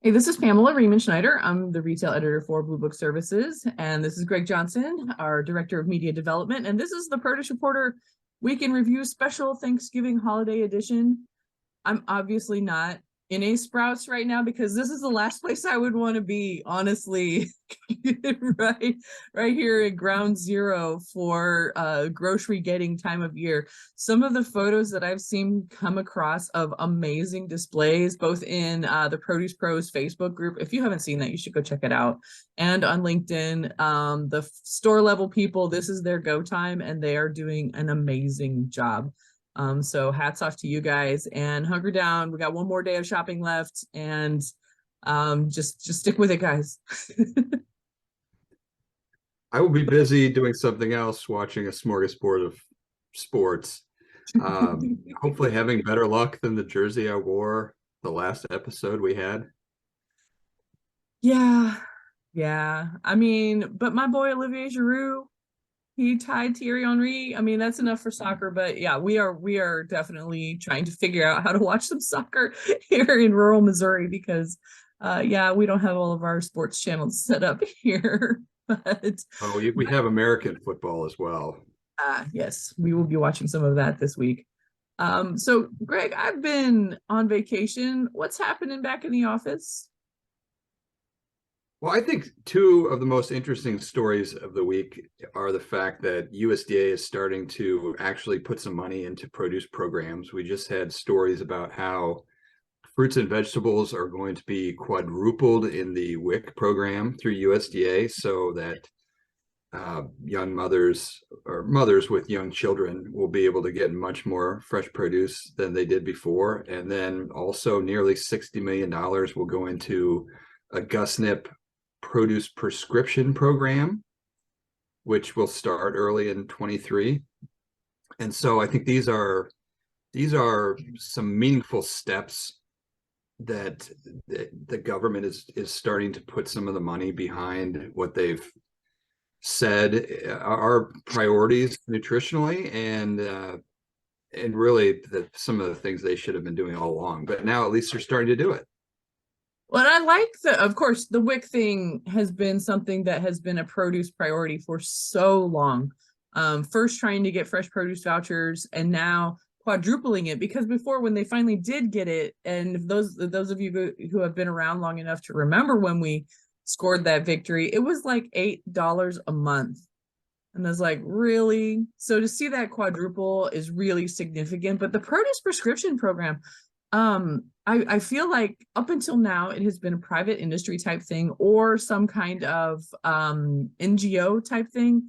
Hey, this is Pamela Schneider. I'm the retail editor for Blue Book Services, and this is Greg Johnson, our director of media development. And this is the Produce Reporter Week in Review special Thanksgiving holiday edition. I'm obviously not in a Sprouts right now because this is the last place I would want to be, honestly. right right here at ground zero for grocery getting time of year. Some of the photos that I've seen come across of amazing displays, both in the Produce Pros Facebook group. If you haven't seen that, you should go check it out. And on LinkedIn, the store level people, this is their go time, and they are doing an amazing job. So hats off to you guys, and hunker down. We got one more day of shopping left, and just stick with it, guys. I will be busy doing something else, watching a smorgasbord of sports. Hopefully having better luck than the jersey I wore the last episode we had. Yeah, yeah. I mean, but my boy Olivier Giroud, he tied Thierry Henry. I mean, that's enough for soccer. But yeah, we are definitely trying to figure out how to watch some soccer here in rural Missouri because, yeah, we don't have all of our sports channels set up here. But Oh, we have American football as well. yes, we will be watching some of that this week. So Greg, I've been on vacation. What's happening back in the office? Well, I think two of the most interesting stories of the week are the fact that USDA is starting to actually put some money into produce programs. We just had stories about how fruits and vegetables are going to be quadrupled in the WIC program through USDA so that young mothers or mothers with young children will be able to get much more fresh produce than they did before. And then also nearly $60 million will go into a GusNIP produce prescription program, which will start early in 23. And so I think these are some meaningful steps that the government is starting to put some of the money behind what they've said are priorities nutritionally and really some of the things they should have been doing all along. But now at least they're starting to do it. Well, I like of course, the WIC thing has been something that has been a produce priority for so long. First trying to get fresh produce vouchers and now quadrupling it because before when they finally did get it, and those of you who have been around long enough to remember when we scored that victory, it was like $8 a month. And I was like, really? So to see that quadruple is really significant. But the produce prescription program, I feel like up until now it has been a private industry type thing or some kind of NGO type thing.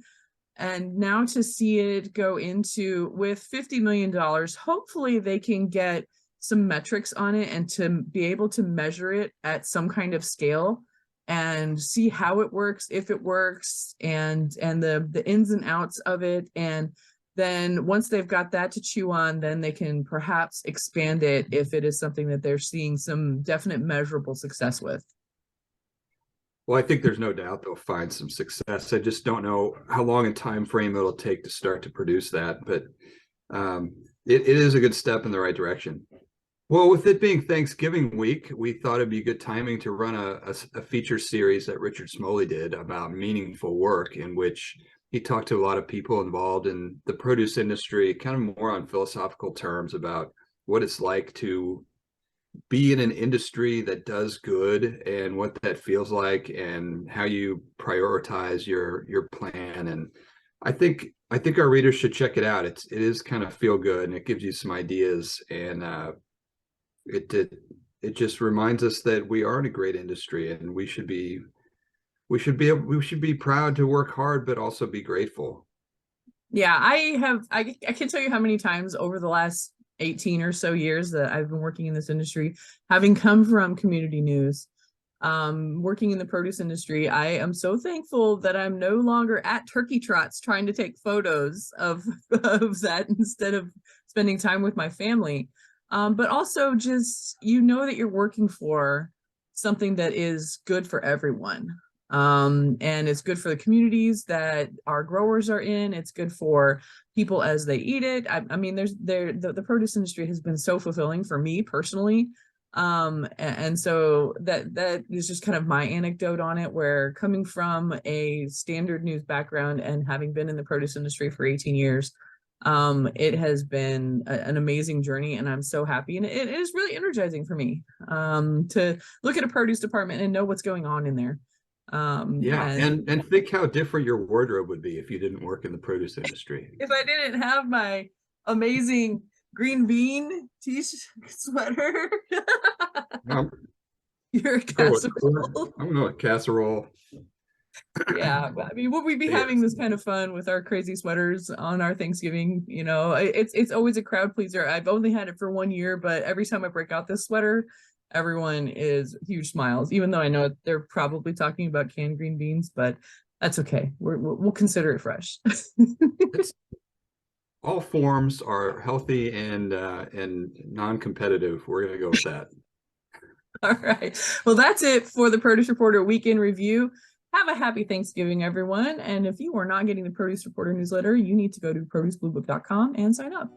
And now to see it go into with $50 million, hopefully they can get some metrics on it and to be able to measure it at some kind of scale and see how it works, if it works, and the ins and outs of it. And then once they've got that to chew on, then they can perhaps expand it if it is something that they're seeing some definite measurable success with. Well, I think there's no doubt they'll find some success. I just don't know how long a time frame it'll take to start to produce that, but it is a good step in the right direction. Well, with it being Thanksgiving week, we thought it'd be good timing to run a feature series that Richard Smoley did about meaningful work, in which he talked to a lot of people involved in the produce industry, kind of more on philosophical terms about what it's like to be in an industry that does good and what that feels like and how you prioritize your plan. And I think our readers should check it out. It is kind of feel good and it gives you some ideas, and it just reminds us that we are in a great industry and we should be proud to work hard but also be grateful. Yeah, I can't tell you how many times over the last 18 or so years that I've been working in this industry, having come from community news, working in the produce industry, I am so thankful that I'm no longer at turkey trots trying to take photos of that instead of spending time with my family. But also just, that you're working for something that is good for everyone. And it's good for the communities that our growers are in. It's good for people as they eat it. I mean, the produce industry has been so fulfilling for me personally. And so that is just kind of my anecdote on it, where coming from a standard news background and having been in the produce industry for 18 years, it has been an amazing journey, and I'm so happy. And it is really energizing for me to look at a produce department and know what's going on in there. Yeah, And and think how different your wardrobe would be if you didn't work in the produce industry. if I didn't have my amazing green bean sweater, Um, your oh, casserole. I don't know, a casserole. Yeah, but I mean, would we be having Yes. this kind of fun with our crazy sweaters on our Thanksgiving? You know, it's always a crowd pleaser. I've only had it for 1 year, but every time I break out this sweater, everyone is huge smiles. Even though I know they're probably talking about canned green beans, but that's okay. We'll consider it fresh. It's, all forms are healthy and non-competitive. We're gonna go with that. All right. Well, that's it for the Produce Reporter Weekend Review. Have a happy Thanksgiving, everyone. And if you are not getting the Produce Reporter newsletter, you need to go to producebluebook.com and sign up.